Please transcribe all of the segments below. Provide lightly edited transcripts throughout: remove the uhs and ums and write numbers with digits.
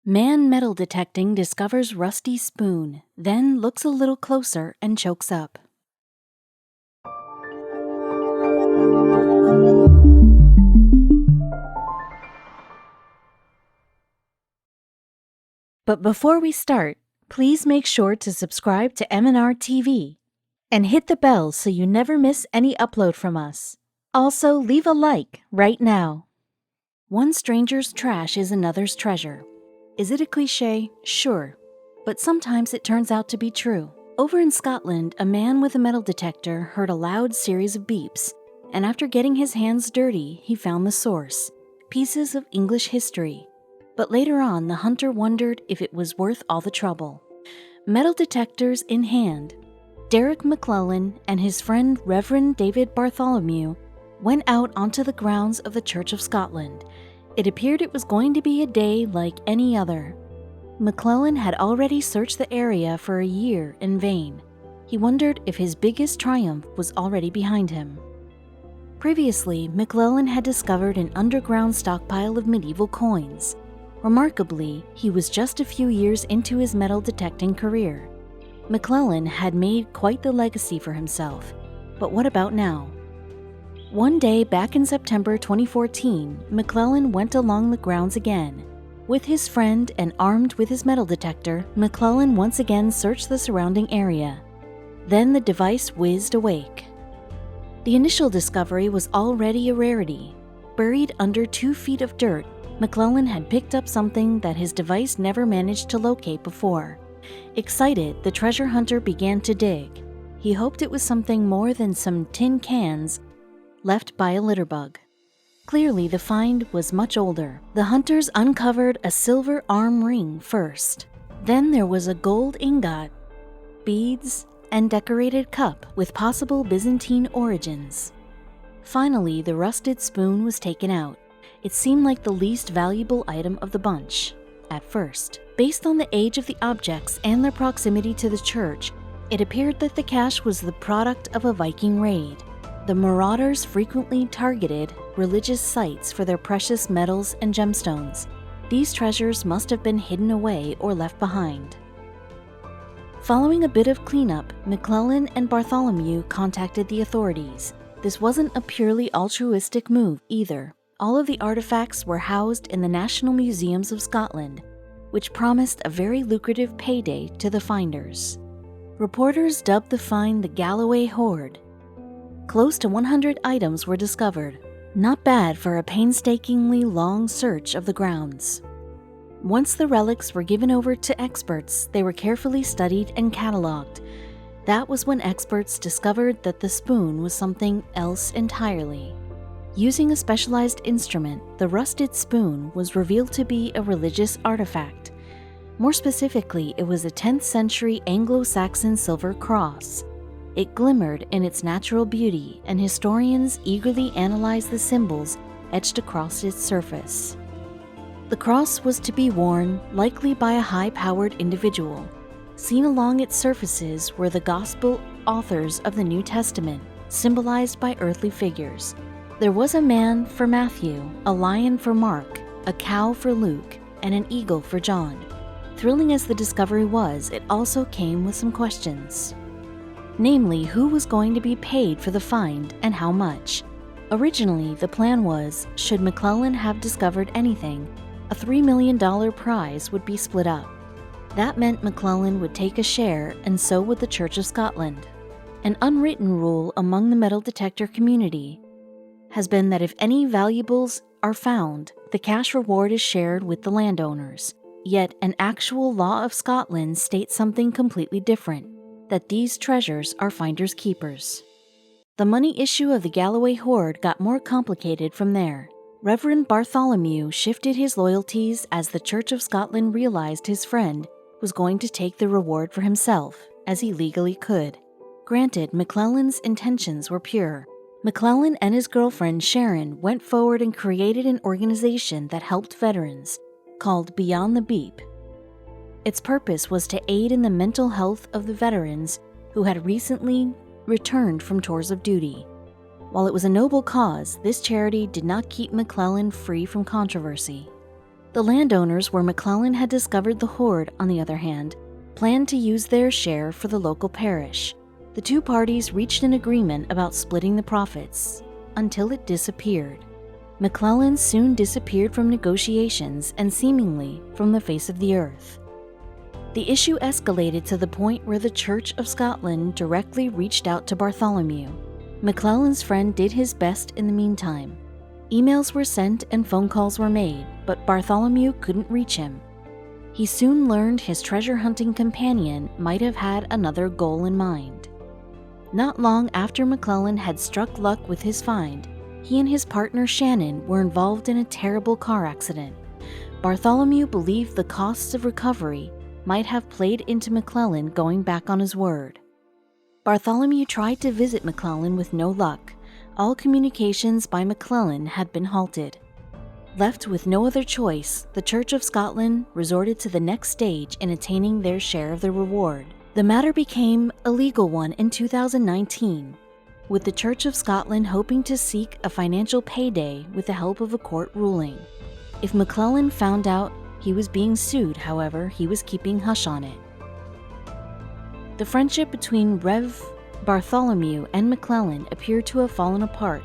Man metal detecting discovers rusty spoon, then looks a little closer and chokes up. But before we start, please make sure to subscribe to m&rtv and hit the bell so you never miss any upload from us. Also, leave a like right now. One stranger's trash is another's treasure. Is it a cliché? Sure. But sometimes it turns out to be true. Over in Scotland, a man with a metal detector heard a loud series of beeps, and after getting his hands dirty, he found the source: pieces of English history. But later on, the hunter wondered if it was worth all the trouble. Metal detectors in hand, Derek McClellan and his friend Reverend David Bartholomew went out onto the grounds of the Church of Scotland. It appeared it was going to be a day like any other. McClellan had already searched the area for a year in vain. He wondered if his biggest triumph was already behind him. Previously, McClellan had discovered an underground stockpile of medieval coins. Remarkably, he was just a few years into his metal detecting career. McClellan had made quite the legacy for himself. But what about now? One day back in September 2014, McClellan went along the grounds again. With his friend and armed with his metal detector, McClellan once again searched the surrounding area. Then the device whizzed awake. The initial discovery was already a rarity. Buried under 2 feet of dirt, McClellan had picked up something that his device never managed to locate before. Excited, the treasure hunter began to dig. He hoped it was something more than some tin cans left by a litterbug. Clearly, the find was much older. The hunters uncovered a silver arm ring first. Then there was a gold ingot, beads, and decorated cup with possible Byzantine origins. Finally, the rusted spoon was taken out. It seemed like the least valuable item of the bunch, at first. Based on the age of the objects and their proximity to the church, it appeared that the cache was the product of a Viking raid. The marauders frequently targeted religious sites for their precious metals and gemstones. These treasures must have been hidden away or left behind. Following a bit of cleanup, McClellan and Bartholomew contacted the authorities. This wasn't a purely altruistic move either. All of the artifacts were housed in the National Museums of Scotland, which promised a very lucrative payday to the finders. Reporters dubbed the find the Galloway Hoard. Close to 100 items were discovered. Not bad for a painstakingly long search of the grounds. Once the relics were given over to experts, they were carefully studied and cataloged. That was when experts discovered that the spoon was something else entirely. Using a specialized instrument, the rusted spoon was revealed to be a religious artifact. More specifically, it was a 10th century Anglo-Saxon silver cross. It glimmered in its natural beauty, and historians eagerly analyzed the symbols etched across its surface. The cross was to be worn, likely by a high-powered individual. Seen along its surfaces were the gospel authors of the New Testament, symbolized by earthly figures. There was a man for Matthew, a lion for Mark, a cow for Luke, and an eagle for John. Thrilling as the discovery was, it also came with some questions. Namely, who was going to be paid for the find and how much? Originally, the plan was, should McClellan have discovered anything, a $3 million prize would be split up. That meant McClellan would take a share, and so would the Church of Scotland. An unwritten rule among the metal detector community has been that if any valuables are found, the cash reward is shared with the landowners. Yet an actual law of Scotland states something completely different, that these treasures are finders' keepers. The money issue of the Galloway Hoard got more complicated from there. Reverend Bartholomew shifted his loyalties as the Church of Scotland realized his friend was going to take the reward for himself, as he legally could. Granted, McClellan's intentions were pure. McClellan and his girlfriend Sharon went forward and created an organization that helped veterans, called Beyond the Beep. Its purpose was to aid in the mental health of the veterans who had recently returned from tours of duty. While it was a noble cause, this charity did not keep McClellan free from controversy. The landowners where McClellan had discovered the hoard, on the other hand, planned to use their share for the local parish. The two parties reached an agreement about splitting the profits, until it disappeared. McClellan soon disappeared from negotiations and seemingly from the face of the earth. The issue escalated to the point where the Church of Scotland directly reached out to Bartholomew. McClellan's friend did his best in the meantime. Emails were sent and phone calls were made, but Bartholomew couldn't reach him. He soon learned his treasure-hunting companion might have had another goal in mind. Not long after McClellan had struck luck with his find, he and his partner Shannon were involved in a terrible car accident. Bartholomew believed the costs of recovery might have played into McClellan going back on his word. Bartholomew tried to visit McClellan with no luck. All communications by McClellan had been halted. Left with no other choice, the Church of Scotland resorted to the next stage in attaining their share of the reward. The matter became a legal one in 2019, with the Church of Scotland hoping to seek a financial payday with the help of a court ruling. If McClellan found out he was being sued, however, he was keeping hush on it. The friendship between Rev. Bartholomew and McClellan appeared to have fallen apart,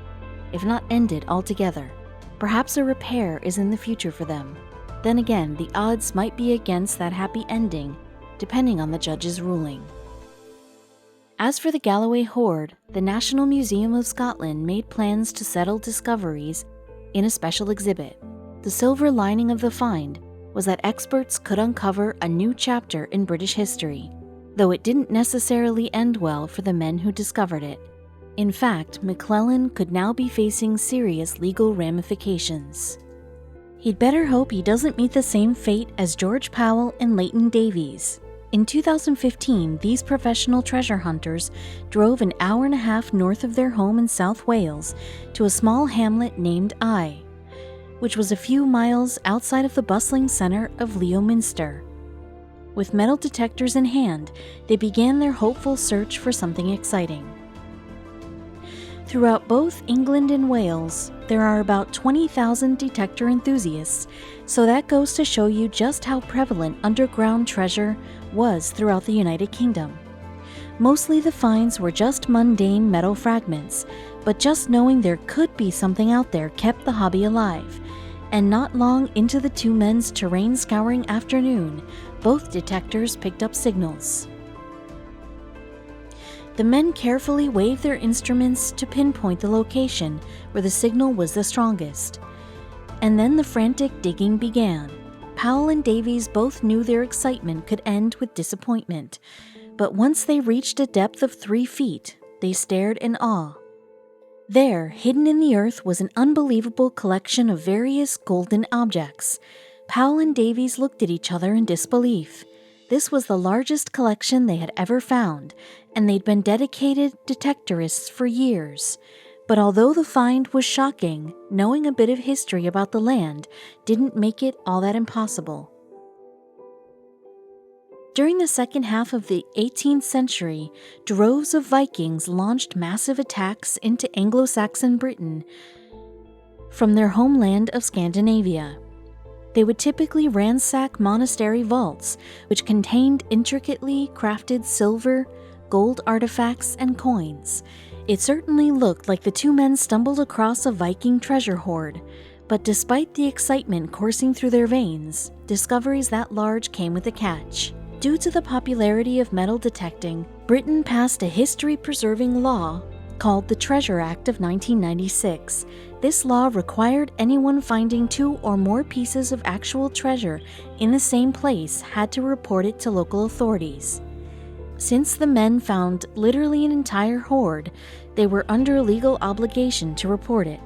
if not ended altogether. Perhaps a repair is in the future for them. Then again, the odds might be against that happy ending, depending on the judge's ruling. As for the Galloway Hoard, the National Museum of Scotland made plans to settle discoveries in a special exhibit. The silver lining of the find was that experts could uncover a new chapter in British history, though it didn't necessarily end well for the men who discovered it. In fact, McClellan could now be facing serious legal ramifications. He'd better hope he doesn't meet the same fate as George Powell and Leighton Davies. In 2015, these professional treasure hunters drove an hour and a half north of their home in South Wales to a small hamlet named Eye, which was a few miles outside of the bustling center of Leominster. With metal detectors in hand, they began their hopeful search for something exciting. Throughout both England and Wales, there are about 20,000 detector enthusiasts, so that goes to show you just how prevalent underground treasure was throughout the United Kingdom. Mostly the finds were just mundane metal fragments, but just knowing there could be something out there kept the hobby alive. And not long into the two men's terrain-scouring afternoon, both detectors picked up signals. The men carefully waved their instruments to pinpoint the location where the signal was the strongest. And then the frantic digging began. Powell and Davies both knew their excitement could end with disappointment, but once they reached a depth of 3 feet, they stared in awe. There, hidden in the earth, was an unbelievable collection of various golden objects. Powell and Davies looked at each other in disbelief. This was the largest collection they had ever found, and they'd been dedicated detectorists for years. But although the find was shocking, knowing a bit of history about the land didn't make it all that impossible. During the second half of the 18th century, droves of Vikings launched massive attacks into Anglo-Saxon Britain from their homeland of Scandinavia. They would typically ransack monastery vaults, which contained intricately crafted silver, gold artifacts, and coins. It certainly looked like the two men stumbled across a Viking treasure hoard, but despite the excitement coursing through their veins, discoveries that large came with a catch. Due to the popularity of metal detecting, Britain passed a history-preserving law called the Treasure Act of 1996. This law required anyone finding 2 or more pieces of actual treasure in the same place had to report it to local authorities. Since the men found literally an entire hoard, they were under a legal obligation to report it,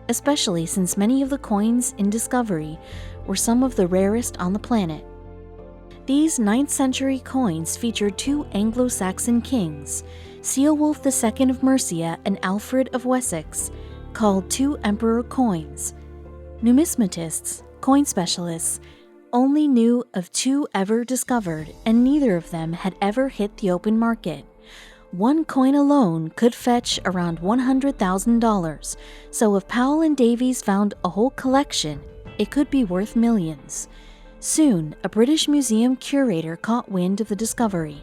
especially since many of the coins in discovery were some of the rarest on the planet. These 9th century coins featured 2 Anglo-Saxon kings, Ceolwulf II of Mercia and Alfred of Wessex, called 2 emperor coins. Numismatists, coin specialists, only knew of 2 ever discovered, and neither of them had ever hit the open market. One coin alone could fetch around $100,000, so if Powell and Davies found a whole collection, It could be worth millions. Soon, a British museum curator caught wind of the discovery.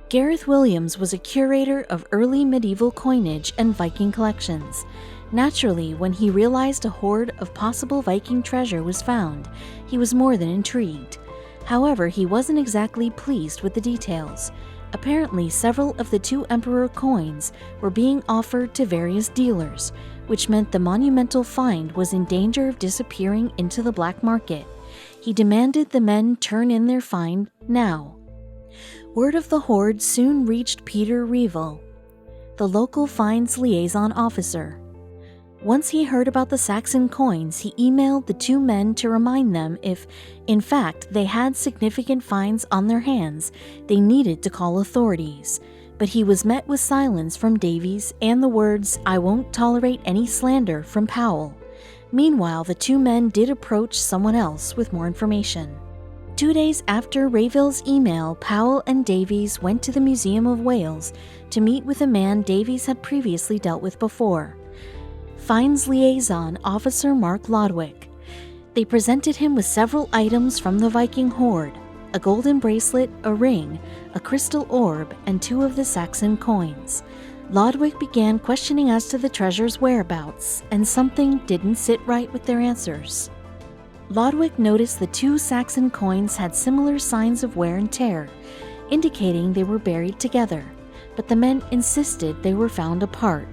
Gareth Williams was a curator of early medieval coinage and Viking collections. Naturally, when he realized a hoard of possible Viking treasure was found, he was more than intrigued. However, he wasn't exactly pleased with the details. Apparently, several of the 2 emperor coins were being offered to various dealers, which meant the monumental find was in danger of disappearing into the black market. He demanded the men turn in their find now. Word of the hoard soon reached Peter Revel, the local finds liaison officer. Once he heard about the Saxon coins, he emailed the 2 men to remind them if, in fact, they had significant finds on their hands, they needed to call authorities. But he was met with silence from Davies and the words, "I won't tolerate any slander," from Powell. Meanwhile, the 2 men did approach someone else with more information. 2 days after Rayville's email, Powell and Davies went to the Museum of Wales to meet with a man Davies had previously dealt with before, Finds Liaison Officer Mark Lodwick. They presented him with several items from the Viking hoard: a golden bracelet, a ring, a crystal orb, and 2 of the Saxon coins. Lodwick began questioning as to the treasure's whereabouts, and something didn't sit right with their answers. Lodwick noticed the 2 Saxon coins had similar signs of wear and tear, indicating they were buried together, but the men insisted they were found apart,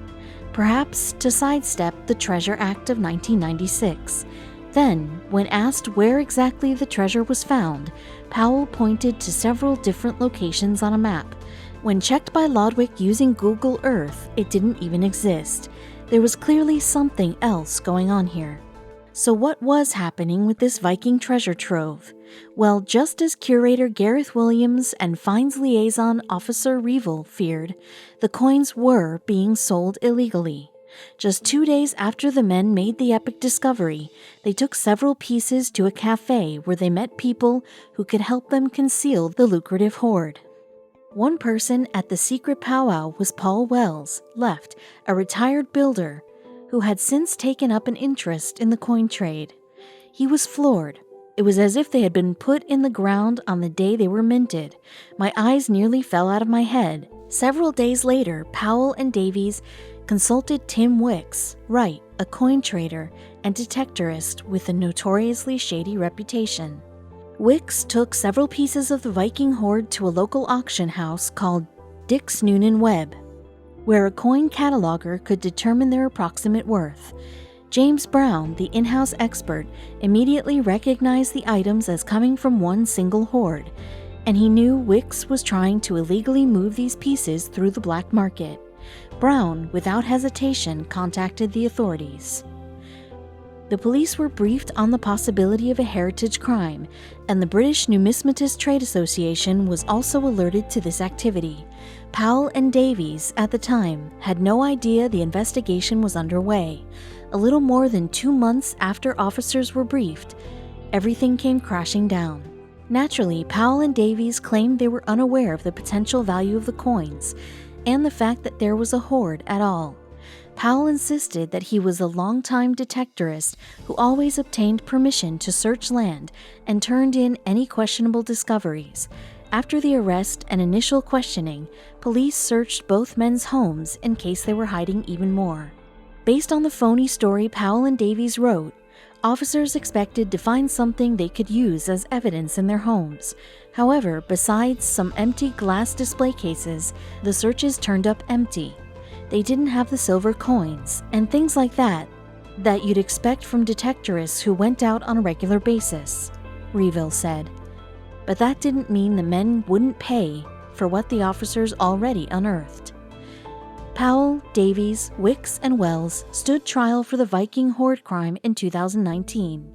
perhaps to sidestep the Treasure Act of 1996. Then, when asked where exactly the treasure was found, Powell pointed to several different locations on a map. When checked by Lodwick using Google Earth, it didn't even exist. There was clearly something else going on here. So what was happening with this Viking treasure trove? Well, just as curator Gareth Williams and finds liaison officer Revel feared, the coins were being sold illegally. Just 2 days after the men made the epic discovery, they took several pieces to a cafe where they met people who could help them conceal the lucrative hoard. One person at the secret powwow was Paul Wells, left, a retired builder, who had since taken up an interest in the coin trade. He was floored. It was as if they had been put in the ground on the day they were minted. My eyes nearly fell out of my head. Several days later, Powell and Davies consulted Tim Wicks, Wright, a coin trader and detectorist with a notoriously shady reputation. Wicks took several pieces of the Viking hoard to a local auction house called Dix Noonan Webb, where a coin cataloger could determine their approximate worth. James Brown, the in-house expert, immediately recognized the items as coming from one single hoard, and he knew Wicks was trying to illegally move these pieces through the black market. Brown, without hesitation, contacted the authorities. The police were briefed on the possibility of a heritage crime, and the British Numismatist Trade Association was also alerted to this activity. Powell and Davies, at the time, had no idea the investigation was underway. A little more than 2 months after officers were briefed, everything came crashing down. Naturally, Powell and Davies claimed they were unaware of the potential value of the coins, and the fact that there was a hoard at all. Powell insisted that he was a longtime detectorist who always obtained permission to search land and turned in any questionable discoveries. After the arrest and initial questioning, police searched both men's homes in case they were hiding even more. Based on the phony story Powell and Davies wrote, officers expected to find something they could use as evidence in their homes. However, besides some empty glass display cases, the searches turned up empty. They didn't have the silver coins, and things like that you'd expect from detectorists who went out on a regular basis, Revel said. But that didn't mean the men wouldn't pay for what the officers already unearthed. Powell, Davies, Wicks, and Wells stood trial for the Viking hoard crime in 2019.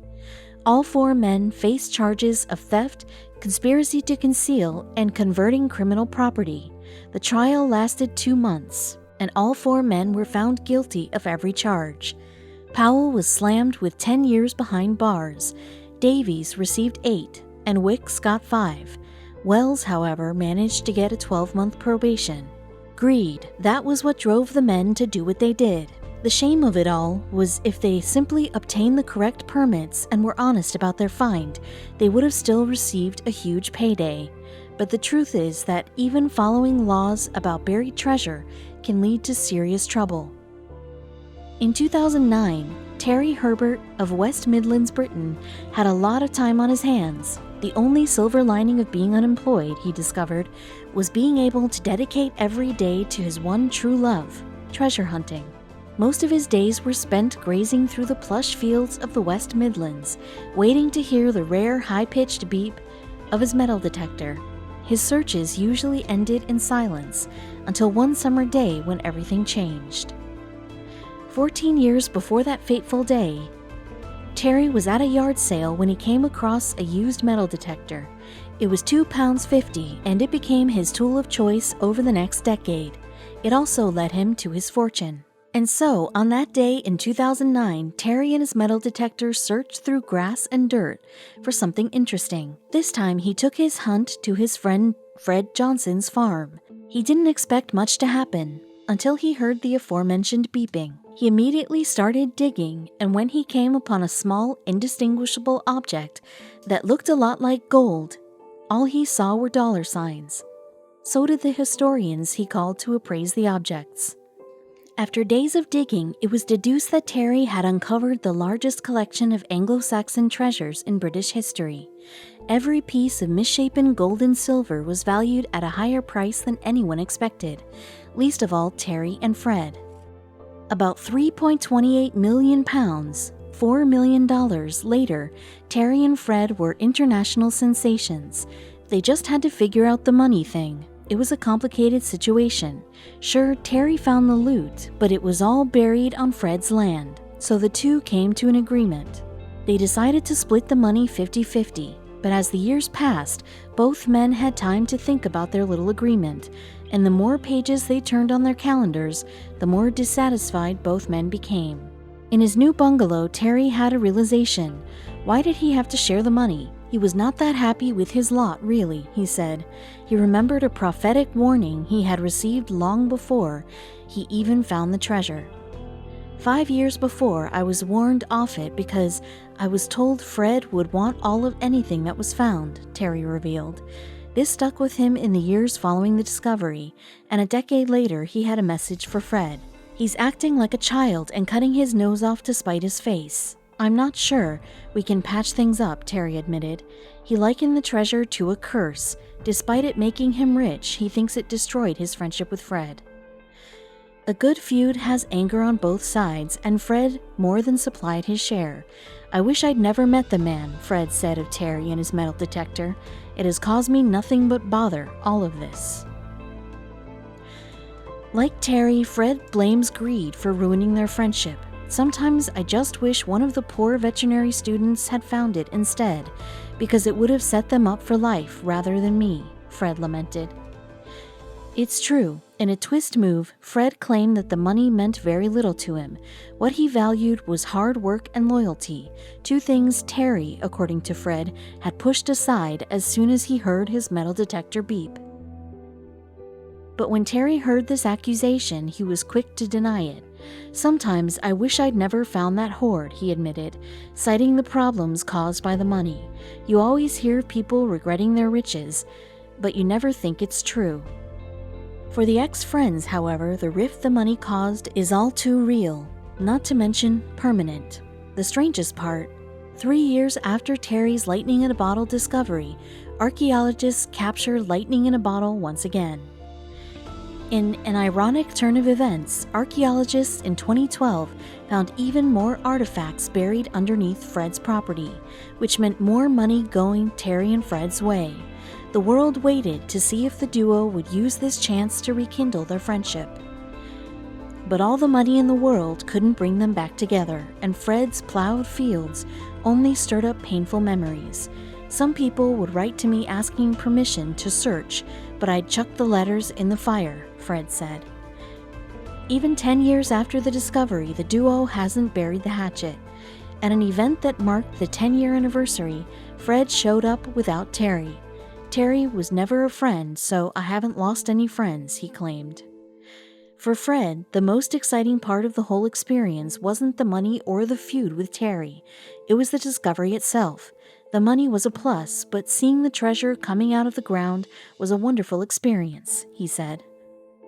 All 4 men faced charges of theft, conspiracy to conceal, and converting criminal property. The trial lasted 2 months, and all 4 men were found guilty of every charge. Powell was slammed with 10 years behind bars. Davies received 8, and Wicks got 5. Wells, however, managed to get a 12-month probation. Greed, that was what drove the men to do what they did. The shame of it all was if they simply obtained the correct permits and were honest about their find, they would have still received a huge payday. But the truth is that even following laws about buried treasure can lead to serious trouble. In 2009, Terry Herbert of West Midlands, Britain, had a lot of time on his hands. The only silver lining of being unemployed, he discovered, was being able to dedicate every day to his one true love, treasure hunting. Most of his days were spent grazing through the plush fields of the West Midlands, waiting to hear the rare high-pitched beep of his metal detector. His searches usually ended in silence until one summer day when everything changed. 14 years before that fateful day, Terry was at a yard sale when he came across a used metal detector. It was £2.50, and it became his tool of choice over the next decade. It also led him to his fortune. And so, on that day in 2009, Terry and his metal detector searched through grass and dirt for something interesting. This time, he took his hunt to his friend Fred Johnson's farm. He didn't expect much to happen until he heard the aforementioned beeping. He immediately started digging, and when he came upon a small, indistinguishable object that looked a lot like gold, all he saw were dollar signs. So did the historians he called to appraise the objects. After days of digging, it was deduced that Terry had uncovered the largest collection of Anglo-Saxon treasures in British history. Every piece of misshapen gold and silver was valued at a higher price than anyone expected, least of all Terry and Fred. About £3.28 million, $4 million later, Terry and Fred were international sensations. They just had to figure out the money thing. It was a complicated situation. Sure, Terry found the loot, but it was all buried on Fred's land, so the two came to an agreement. They decided to split the money 50-50, but as the years passed, both men had time to think about their little agreement, and the more pages they turned on their calendars, the more dissatisfied both men became. In his new bungalow, Terry had a realization. Why did he have to share the money? He was not that happy with his lot, really, he said. He remembered a prophetic warning he had received long before he even found the treasure. 5 years before, I was warned off it because I was told Fred would want all of anything that was found, Terry revealed. This stuck with him in the years following the discovery, and a decade later he had a message for Fred. He's acting like a child and cutting his nose off to spite his face. I'm not sure we can patch things up, Terry admitted. He likened the treasure to a curse. Despite it making him rich, he thinks it destroyed his friendship with Fred. A good feud has anger on both sides, and Fred more than supplied his share. I wish I'd never met the man, Fred said of Terry and his metal detector. It has caused me nothing but bother, all of this. Like Terry, Fred blames greed for ruining their friendship. Sometimes I just wish one of the poor veterinary students had found it instead, because it would have set them up for life rather than me, Fred lamented. It's true. In a twist move, Fred claimed that the money meant very little to him. What he valued was hard work and loyalty, two things Terry, according to Fred, had pushed aside as soon as he heard his metal detector beep. But when Terry heard this accusation, he was quick to deny it. Sometimes I wish I'd never found that hoard, he admitted, citing the problems caused by the money. You always hear of people regretting their riches, but you never think it's true. For the ex-friends, however, the rift the money caused is all too real, not to mention permanent. The strangest part, 3 years after Terry's lightning in a bottle discovery, archaeologists captured lightning in a bottle once again. In an ironic turn of events, archaeologists in 2012 found even more artifacts buried underneath Fred's property, which meant more money going Terry and Fred's way. The world waited to see if the duo would use this chance to rekindle their friendship. But all the money in the world couldn't bring them back together, and Fred's plowed fields only stirred up painful memories. Some people would write to me asking permission to search, but I'd chuck the letters in the fire, Fred said. Even 10 years after the discovery, the duo hasn't buried the hatchet. At an event that marked the 10-year anniversary, Fred showed up without Terry. Terry was never a friend, so I haven't lost any friends, he claimed. For Fred, the most exciting part of the whole experience wasn't the money or the feud with Terry. It was the discovery itself. The money was a plus, but seeing the treasure coming out of the ground was a wonderful experience, he said.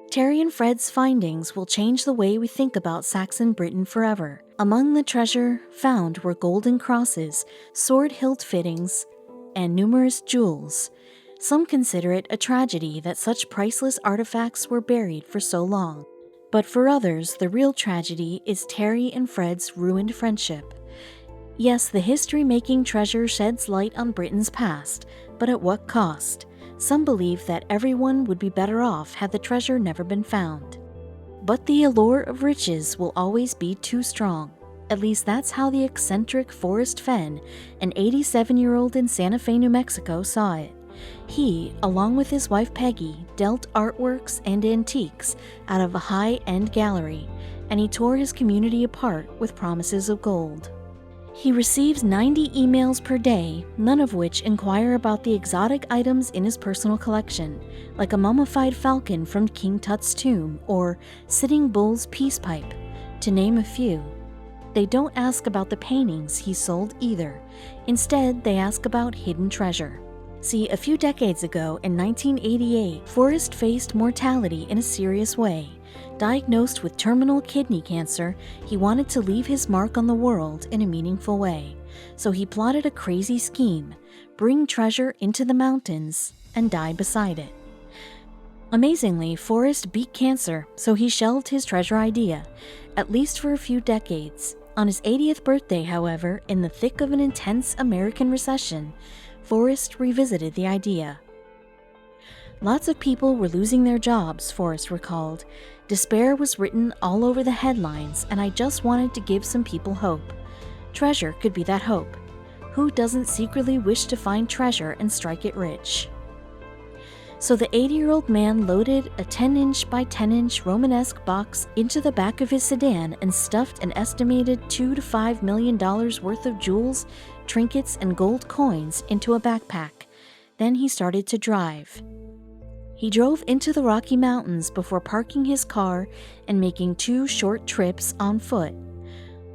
Terry and Fred's findings will change the way we think about Saxon Britain forever. Among the treasure found were golden crosses, sword hilt fittings, and numerous jewels. Some consider it a tragedy that such priceless artifacts were buried for so long. But for others, the real tragedy is Terry and Fred's ruined friendship. Yes, the history-making treasure sheds light on Britain's past, but at what cost? Some believe that everyone would be better off had the treasure never been found. But the allure of riches will always be too strong. At least that's how the eccentric Forrest Fenn, an 87-year-old in Santa Fe, New Mexico, saw it. He, along with his wife Peggy, dealt artworks and antiques out of a high-end gallery, and he tore his community apart with promises of gold. He receives 90 emails per day, none of which inquire about the exotic items in his personal collection, like a mummified falcon from King Tut's tomb or Sitting Bull's peace pipe, to name a few. They don't ask about the paintings he sold either. Instead, they ask about hidden treasure. See, a few decades ago, in 1988, Forrest faced mortality in a serious way. Diagnosed with terminal kidney cancer, he wanted to leave his mark on the world in a meaningful way. So he plotted a crazy scheme: bring treasure into the mountains and die beside it. Amazingly, Forrest beat cancer, so he shelved his treasure idea, at least for a few decades. On his 80th birthday, however, in the thick of an intense American recession, Forrest revisited the idea. Lots of people were losing their jobs, Forrest recalled. Despair was written all over the headlines, and I just wanted to give some people hope. Treasure could be that hope. Who doesn't secretly wish to find treasure and strike it rich? So the 80-year-old man loaded a 10-inch by 10-inch Romanesque box into the back of his sedan and stuffed an estimated $2 to $5 million worth of jewels, trinkets, and gold coins into a backpack. Then he started to drive. He drove into the Rocky Mountains before parking his car and making 2 short trips on foot.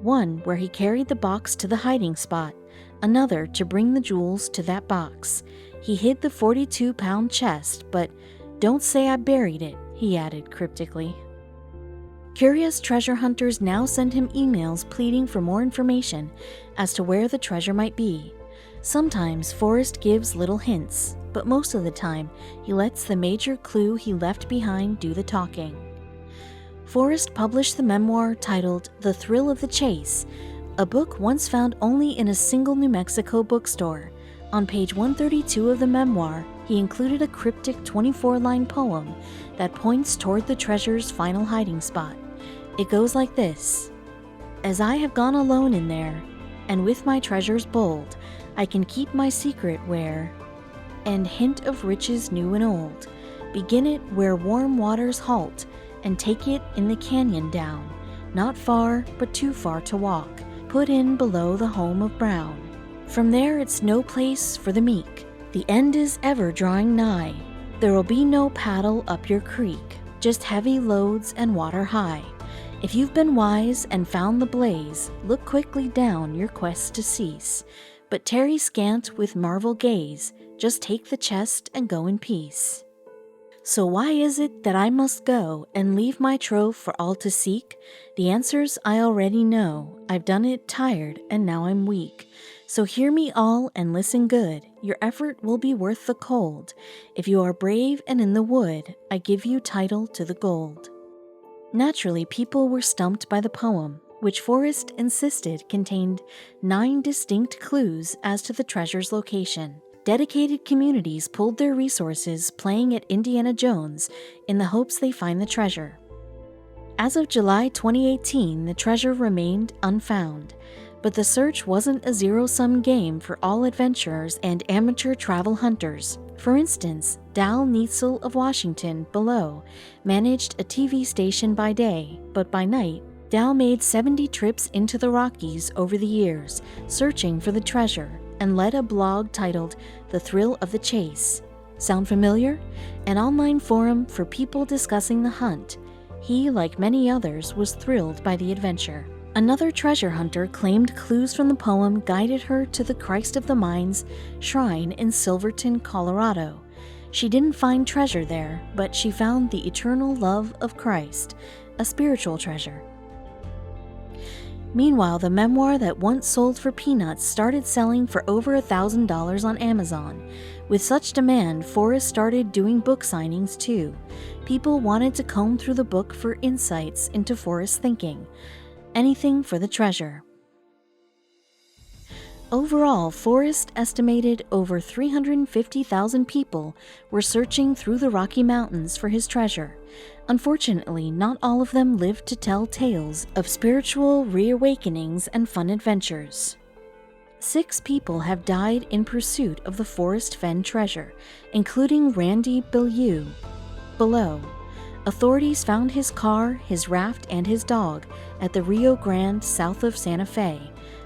One where he carried the box to the hiding spot, another to bring the jewels to that box. He hid the 42-pound chest, but "Don't say I buried it," he added cryptically. Curious treasure hunters now send him emails pleading for more information as to where the treasure might be. Sometimes Forrest gives little hints, but most of the time he lets the major clue he left behind do the talking. Forrest published the memoir titled The Thrill of the Chase, a book once found only in a single New Mexico bookstore. On page 132 of the memoir, he included a cryptic 24-line poem that points toward the treasure's final hiding spot. It goes like this: "As I have gone alone in there, and with my treasures bold, I can keep my secret where, and hint of riches new and old. Begin it where warm waters halt, and take it in the canyon down, not far, but too far to walk, put in below the home of Brown. From there it's no place for the meek, the end is ever drawing nigh. There'll be no paddle up your creek, just heavy loads and water high. If you've been wise and found the blaze, look quickly down your quest to cease. But tarry scant with marvel gaze, just take the chest and go in peace. So why is it that I must go and leave my trove for all to seek? The answers I already know. I've done it tired and now I'm weak. So hear me all and listen good. Your effort will be worth the cold. If you are brave and in the wood, I give you title to the gold." Naturally, people were stumped by the poem, which Forrest insisted contained 9 distinct clues as to the treasure's location. Dedicated communities pulled their resources playing at Indiana Jones in the hopes they find the treasure. As of July 2018, the treasure remained unfound, but the search wasn't a zero-sum game for all adventurers and amateur travel hunters. For instance, Dal Neitzel of Washington, below, managed a TV station by day, but by night, Dal made 70 trips into the Rockies over the years, searching for the treasure, and led a blog titled The Thrill of the Chase. Sound familiar? An online forum for people discussing the hunt. He, like many others, was thrilled by the adventure. Another treasure hunter claimed clues from the poem guided her to the Christ of the Mines shrine in Silverton, Colorado. She didn't find treasure there, but she found the eternal love of Christ, a spiritual treasure. Meanwhile, the memoir that once sold for peanuts started selling for over $1,000 on Amazon. With such demand, Forrest started doing book signings too. People wanted to comb through the book for insights into Forrest's thinking. Anything for the treasure. Overall, Forrest estimated over 350,000 people were searching through the Rocky Mountains for his treasure. Unfortunately, not all of them lived to tell tales of spiritual reawakenings and fun adventures. 6 people have died in pursuit of the Forrest Fenn treasure, including Randy Bellew. Below, authorities found his car, his raft, and his dog at the Rio Grande south of Santa Fe,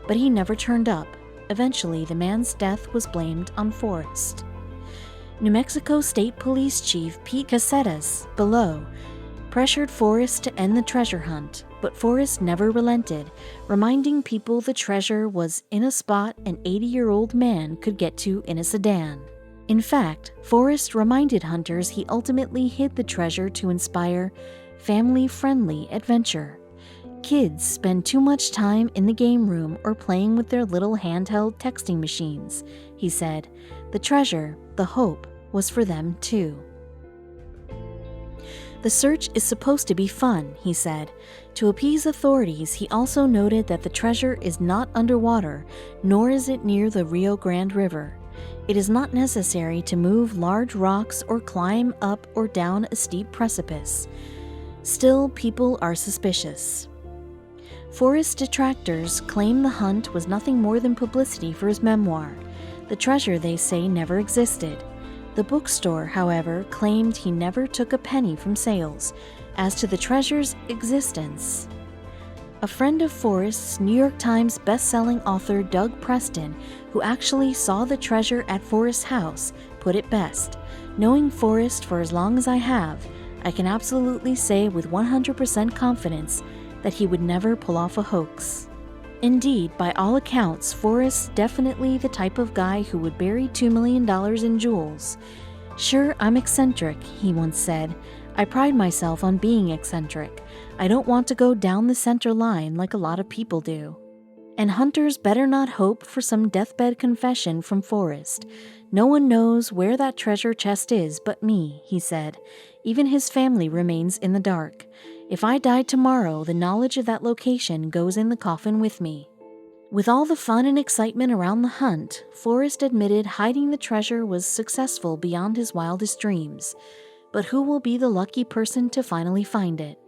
but he never turned up. Eventually, the man's death was blamed on Forrest. New Mexico State Police Chief Pete Caceres, below, pressured Forrest to end the treasure hunt, but Forrest never relented, reminding people the treasure was in a spot an 80-year-old man could get to in a sedan. In fact, Forrest reminded hunters he ultimately hid the treasure to inspire family-friendly adventure. Kids spend too much time in the game room or playing with their little handheld texting machines, he said. The treasure, the hope, was for them too. The search is supposed to be fun, he said. To appease authorities, he also noted that the treasure is not underwater, nor is it near the Rio Grande River. It is not necessary to move large rocks or climb up or down a steep precipice. Still, people are suspicious. Forrest detractors claim the hunt was nothing more than publicity for his memoir. The treasure, they say, never existed. The bookstore, however, claimed he never took a penny from sales. As to the treasure's existence, a friend of Forrest's, New York Times best-selling author Doug Preston, who actually saw the treasure at Forrest's house, put it best. Knowing Forrest for as long as I have, I can absolutely say with 100% confidence that he would never pull off a hoax. Indeed, by all accounts, Forrest's definitely the type of guy who would bury $2 million in jewels. Sure, I'm eccentric, he once said. I pride myself on being eccentric. I don't want to go down the center line like a lot of people do. And hunters better not hope for some deathbed confession from Forrest. No one knows where that treasure chest is but me, he said. Even his family remains in the dark. If I die tomorrow, the knowledge of that location goes in the coffin with me. With all the fun and excitement around the hunt, Forrest admitted hiding the treasure was successful beyond his wildest dreams. But who will be the lucky person to finally find it?